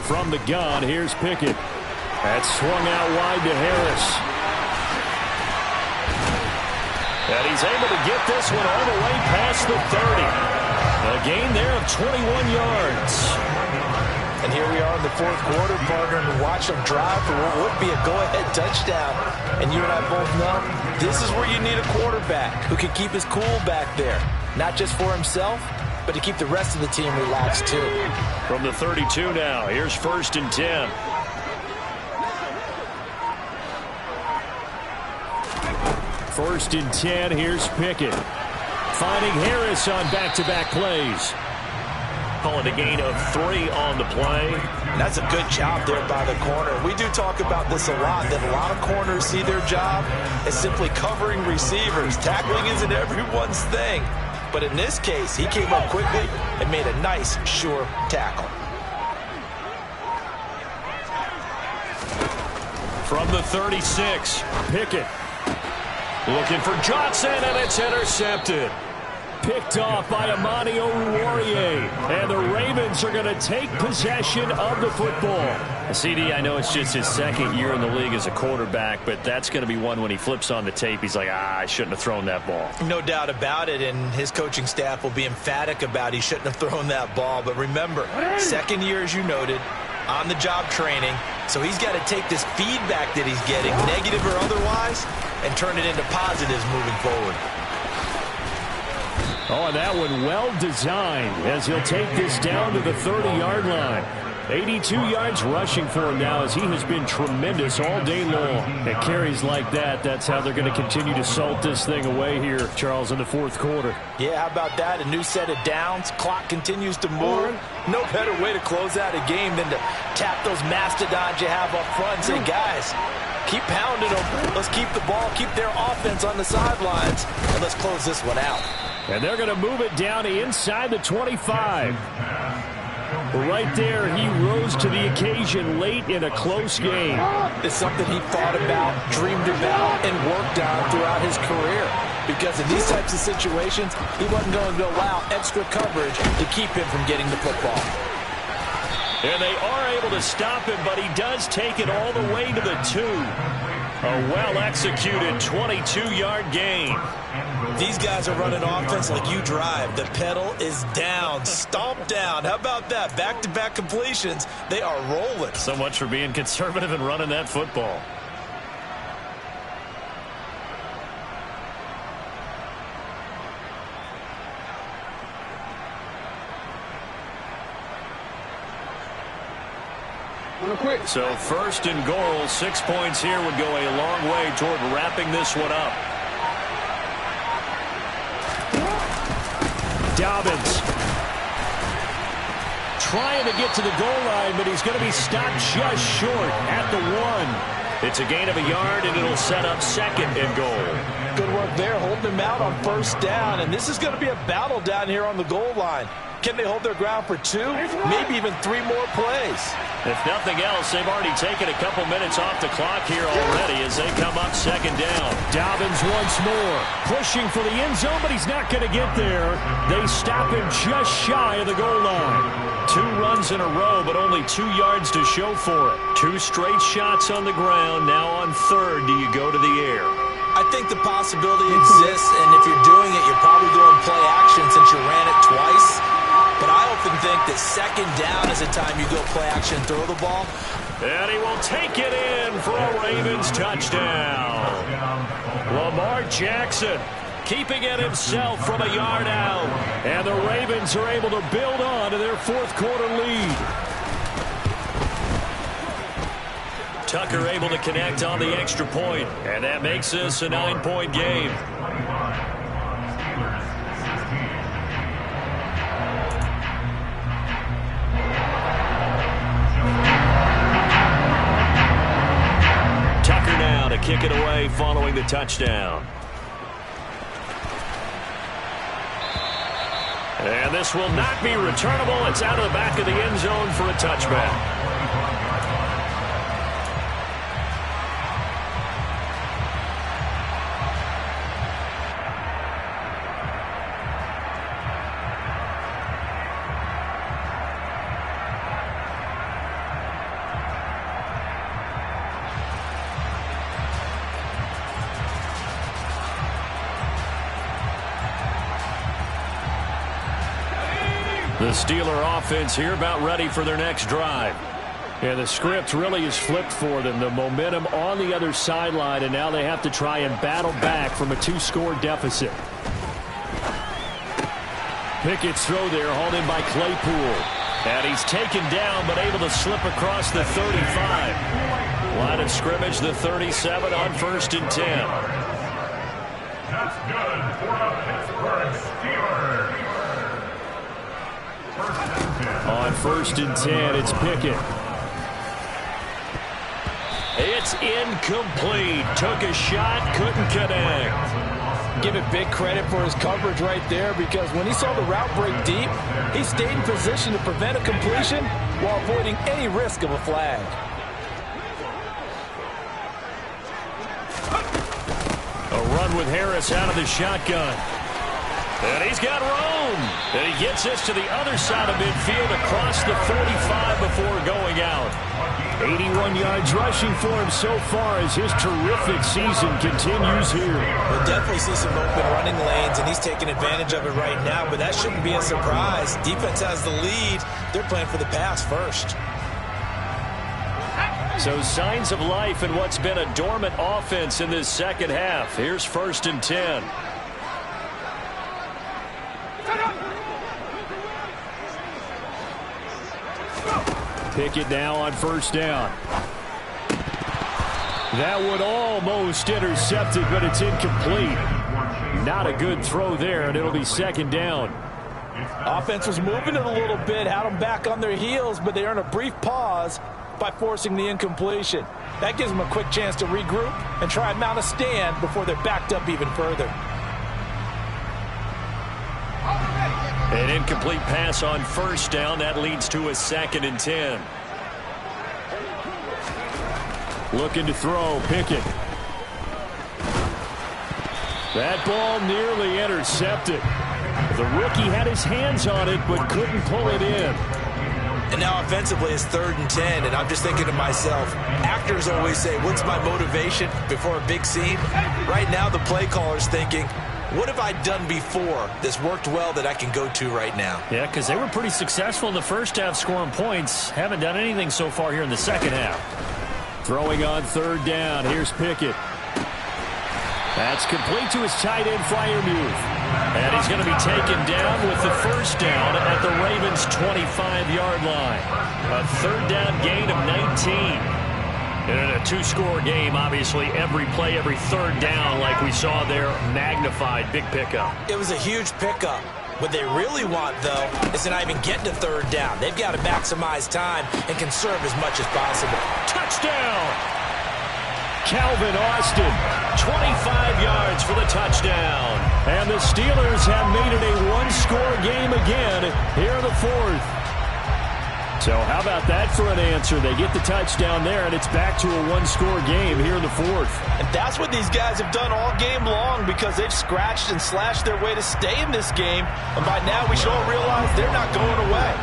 From the gun, here's Pickett. That's swung out wide to Harris. And he's able to get this one all the way past the 30. A gain there of 21 yards. And here we are in the 4th quarter, partner, and watch them drive for what would be a go-ahead touchdown. And you and I both know this is where you need a quarterback who can keep his cool back there. Not just for himself, but to keep the rest of the team relaxed too. From the 32 now, here's 1st and 10. First and 10, here's Pickett. Finding Harris on back-to-back plays. Call it a gain of 3 on the play. And that's a good job there by the corner. We do talk about this a lot, that a lot of corners see their job as simply covering receivers. Tackling isn't everyone's thing. But in this case, he came up quickly and made a nice, sure tackle. From the 36, Pickett. Looking for Johnson, and it's intercepted. Picked off by Amani Oruwariye. And the Ravens are going to take possession of the football. CD, I know it's just his 2nd year in the league as a quarterback, but that's going to be one when he flips on the tape, he's like, I shouldn't have thrown that ball. No doubt about it, and his coaching staff will be emphatic about he shouldn't have thrown that ball. But remember, 2nd year, as you noted, on-the-job training, so he's got to take this feedback that he's getting, negative or otherwise, and turn it into positives moving forward. Oh, and that one well designed as he'll take this down to the 30-yard line. 82 yards rushing for him now as he has been tremendous all day long. And carries like that, that's how they're going to continue to salt this thing away here, Charles, in the 4th quarter. Yeah, how about that? A new set of downs. Clock continues to move. No better way to close out a game than to tap those mastodons you have up front and say, guys, keep pounding them. Let's keep the ball, keep their offense on the sidelines, and let's close this one out. And they're going to move it down inside the 25. Right there, he rose to the occasion late in a close game. It's something he thought about, dreamed about, and worked on throughout his career. Because in these types of situations, he wasn't going to allow extra coverage to keep him from getting the football. And they are able to stop him, but he does take it all the way to the 2. A well-executed 22-yard gain. These guys are running offense like you drive. The pedal is down, stomped down. How about that? Back-to-back completions. They are rolling. So much for being conservative and running that football. So 1st and goal, 6 points here would go a long way toward wrapping this one up. Dobbins trying to get to the goal line, but he's going to be stopped just short at the 1. It's a gain of a yard, and it'll set up 2nd and goal. Good work there, holding him out on 1st down, and this is going to be a battle down here on the goal line. Can they hold their ground for 2, maybe even 3 more plays? If nothing else, they've already taken a couple minutes off the clock here already as they come up 2nd down. Dobbins once more, pushing for the end zone, but he's not going to get there. They stop him just shy of the goal line. 2 runs in a row, but only 2 yards to show for it. 2 straight shots on the ground. Now on 3rd, do you go to the air? I think the possibility exists, and if you're doing it, you're probably going play action since you ran it twice. But I often think that 2nd down is a time you go play action and throw the ball. And he will take it in for a Ravens touchdown. Lamar Jackson keeping it himself from a yard out. And the Ravens are able to build on to their 4th quarter lead. Tucker able to connect on the extra point, and that makes this a 9-point game. Tucker now to kick it away following the touchdown. And this will not be returnable. It's out of the back of the end zone for a touchback. The Steeler offense here about ready for their next drive. And the script really is flipped for them. The momentum on the other sideline, and now they have to try and battle back from a 2-score deficit. Pickett's throw there, hauled in by Claypool. And he's taken down, but able to slip across the 35. Line of scrimmage, the 37 on 1st and 10. That's good for the Pittsburgh Steelers. On 1st and 10, it's Pickett. It's incomplete. Took a shot, couldn't connect. Give it big credit for his coverage right there, because when he saw the route break deep, he stayed in position to prevent a completion while avoiding any risk of a flag. A run with Harris out of the shotgun. And he's got room. And he gets this to the other side of midfield across the 45 before going out. 81 yards rushing for him so far as his terrific season continues here. We'll definitely see some open running lanes, and he's taking advantage of it right now, but that shouldn't be a surprise. Defense has the lead. They're playing for the pass first. So signs of life in what's been a dormant offense in this second half. Here's 1st and 10. Pickett now on 1st down. That would almost intercept it, but it's incomplete. Not a good throw there, and it'll be 2nd down. Offense was moving it a little bit, had them back on their heels, but they earn a brief pause by forcing the incompletion. That gives them a quick chance to regroup and try and mount a stand before they're backed up even further. An incomplete pass on 1st down. That leads to a 2nd and 10. Looking to throw, Pickett. That ball nearly intercepted. The rookie had his hands on it but couldn't pull it in. And now offensively it's 3rd and 10, and I'm just thinking to myself, actors always say, what's my motivation before a big scene? Right now the play caller's thinking, what have I done before that's worked well that I can go to right now? Yeah, because they were pretty successful in the first half scoring points. Haven't done anything so far here in the second half. Throwing on 3rd down. Here's Pickett. That's complete to his tight end, Freiermuth. And he's going to be taken down with the 1st down at the Ravens' 25-yard line. A 3rd down gain of 19. And in a 2-score game, obviously, every play, every 3rd down, like we saw there, magnified. Big pickup. It was a huge pickup. What they really want, though, is to not even get to 3rd down. They've got to maximize time and conserve as much as possible. Touchdown! Calvin Austin, 25 yards for the touchdown. And the Steelers have made it a 1-score game again here in the 4th. So how about that for an answer? They get the touchdown there, and it's back to a 1-score game here in the 4th. And that's what these guys have done all game long, because they've scratched and slashed their way to stay in this game. And by now we should all realize they're not going away.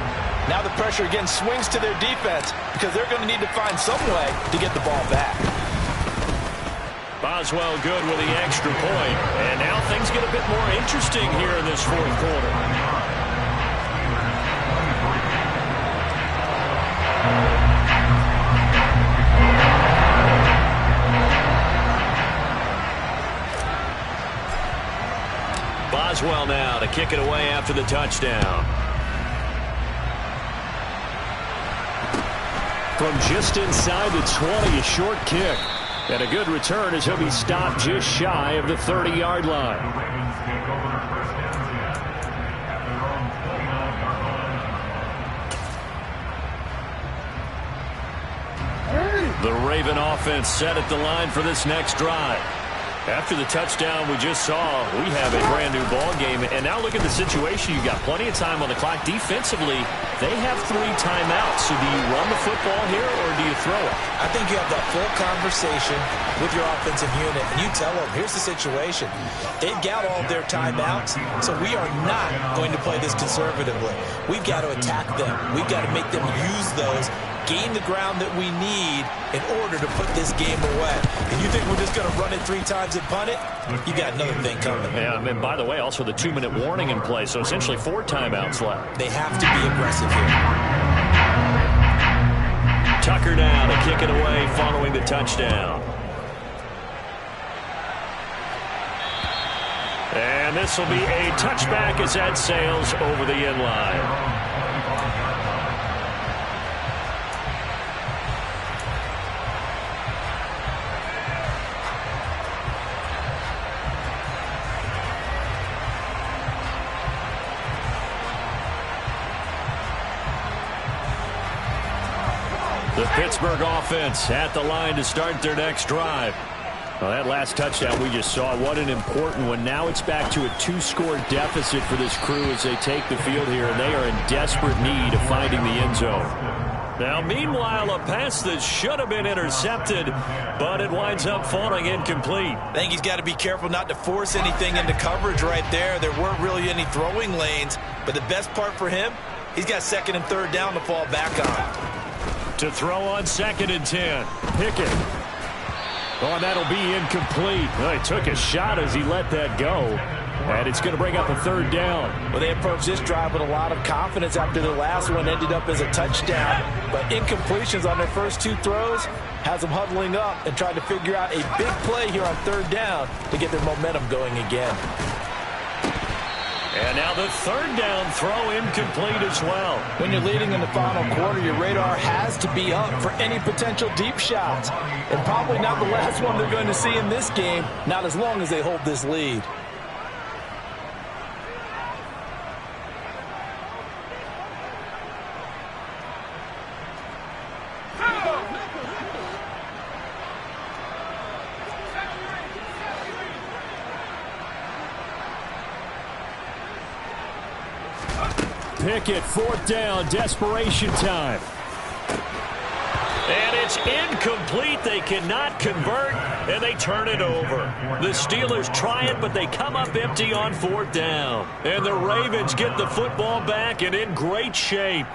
Now the pressure again swings to their defense, because they're going to need to find some way to get the ball back. Boswell good with the extra point. And now things get a bit more interesting here in this 4th quarter. Boswell now to kick it away after the touchdown. From just inside the 20, a short kick. And a good return as he'll be stopped just shy of the 30-yard line. The Raven offense set at the line for this next drive. After the touchdown we just saw, we have a brand-new ball game. And now look at the situation. You've got plenty of time on the clock. Defensively, they have 3 timeouts. So do you run the football here or do you throw it? I think you have that full conversation with your offensive unit, and you tell them, here's the situation. They've got all of their timeouts, so we are not going to play this conservatively. We've got to attack them. We've got to make them use those, gain the ground that we need in order to put this game away. And you think we're just going to run it 3 times and punt it? You got another thing coming. Yeah, and by the way, also the 2-minute warning in play, so essentially 4 timeouts left. They have to be aggressive here. Tucker now to kick it away following the touchdown. And this will be a touchback as that sails over the end line. The Pittsburgh offense at the line to start their next drive. Well, that last touchdown we just saw, what an important one. Now it's back to a 2-score deficit for this crew as they take the field here, and they are in desperate need of finding the end zone. Now, meanwhile, a pass that should have been intercepted, but it winds up falling incomplete. I think he's got to be careful not to force anything into coverage right there. There weren't really any throwing lanes, but the best part for him, he's got 2nd and 3rd down to fall back on. To throw on 2nd and 10. Pickett. Oh, and that'll be incomplete. Well, he took a shot as he let that go. And it's going to bring up a 3rd down. Well, they approached this drive with a lot of confidence after the last one ended up as a touchdown. But incompletions on their first 2 throws has them huddling up and trying to figure out a big play here on 3rd down to get their momentum going again. And now the 3rd down throw incomplete as well. When you're leading in the final quarter, your radar has to be up for any potential deep shots. And probably not the last one they're going to see in this game, not as long as they hold this lead. Pickett, 4th down, desperation time. And it's incomplete. They cannot convert, and they turn it over. The Steelers try it, but they come up empty on 4th down. And the Ravens get the football back and in great shape.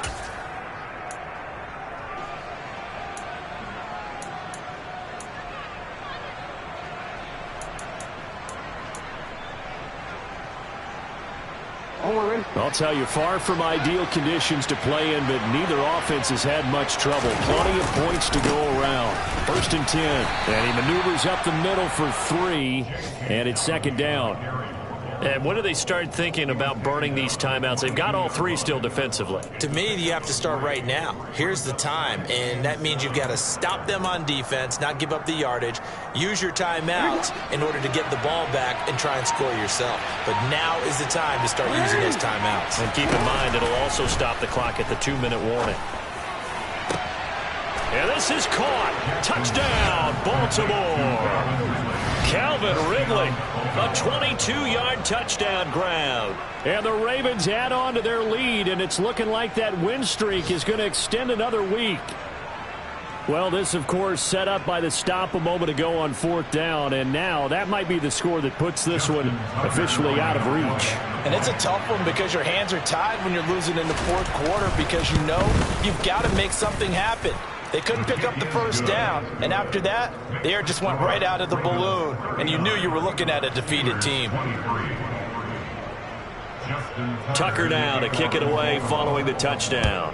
I'll tell you, far from ideal conditions to play in, but neither offense has had much trouble. Plenty of points to go around. 1st and 10. And he maneuvers up the middle for 3, and it's 2nd down. And when do they start thinking about burning these timeouts? They've got all 3 still defensively. To me, you have to start right now. Here's the time, and that means you've got to stop them on defense, not give up the yardage, use your timeouts in order to get the ball back and try and score yourself. But now is the time to start using those timeouts. And keep in mind, it'll also stop the clock at the 2-minute warning. And this is caught. Touchdown, Baltimore. Calvin Ridley, a 22-yard touchdown grab. And the Ravens add on to their lead, and it's looking like that win streak is going to extend another week. Well, this, of course, set up by the stop a moment ago on 4th down, and now that might be the score that puts this one officially out of reach. And it's a tough one because your hands are tied when you're losing in the 4th quarter because you know you've got to make something happen. They couldn't pick up the 1st down, and after that, the air just went right out of the balloon, and you knew you were looking at a defeated team. Tucker now to kick it away following the touchdown.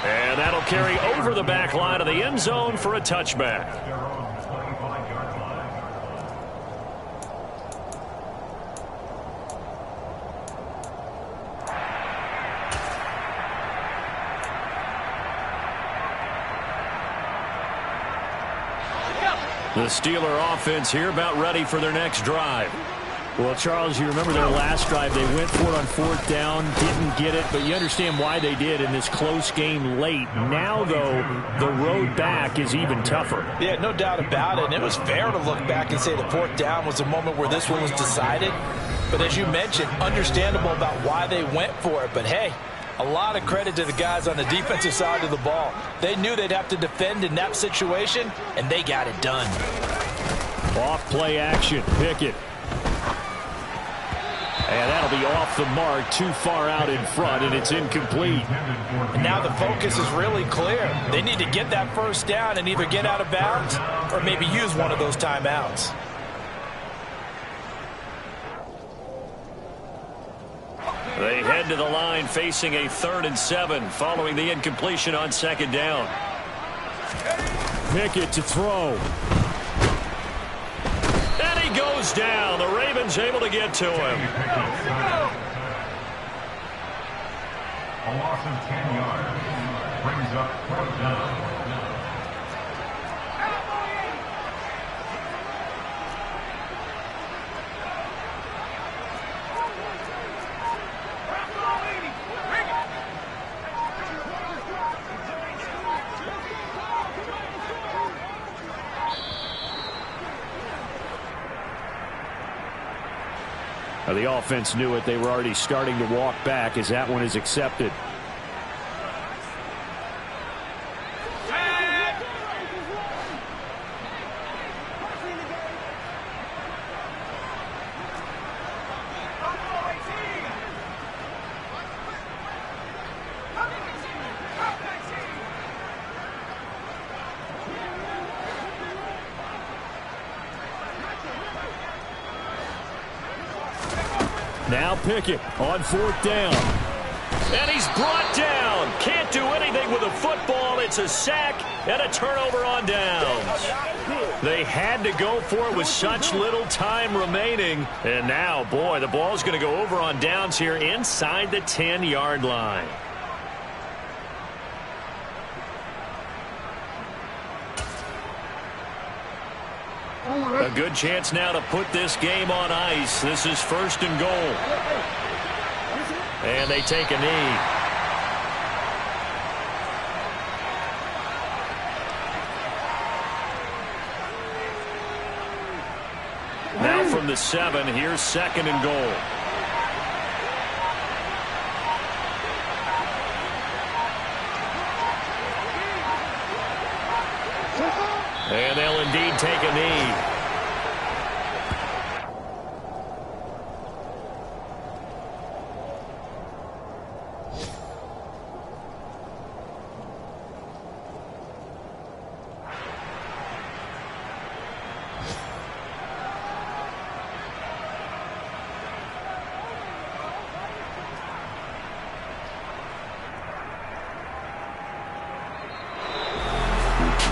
And that'll carry over the back line of the end zone for a touchback. The Steeler offense here about ready for their next drive. Well, Charles, you remember their last drive. They went for it on 4th down, didn't get it, but you understand why they did in this close game late. Now, though, the road back is even tougher. Yeah, no doubt about it. And it was fair to look back and say the 4th down was a moment where this one was decided. But as you mentioned, understandable about why they went for it. But, hey, a lot of credit to the guys on the defensive side of the ball. They knew they'd have to defend in that situation, and they got it done. Off play action, Pickett. And that'll be off the mark, too far out in front, and it's incomplete. And now the focus is really clear. They need to get that first down and either get out of bounds or maybe use one of those timeouts. They head to the line facing a 3rd and 7 following the incompletion on 2nd down. Pickett to throw. And he goes down. The Ravens able to get to him. A loss of 10 yards. Brings up 4th down. The offense knew it. They were already starting to walk back as that one is accepted. Now Pickett on 4th down. And he's brought down. Can't do anything with a football. It's a sack and a turnover on downs. They had to go for it with such little time remaining. And now, boy, the ball's going to go over on downs here inside the 10-yard line. A good chance now to put this game on ice. This is 1st and goal. And they take a knee. Now from the 7, here's 2nd and goal. And they'll indeed take a knee.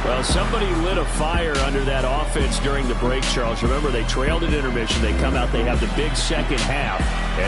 Well, somebody lit a fire under that offense during the break, Charles. Remember, they trailed at intermission. They come out, they have the big second half. And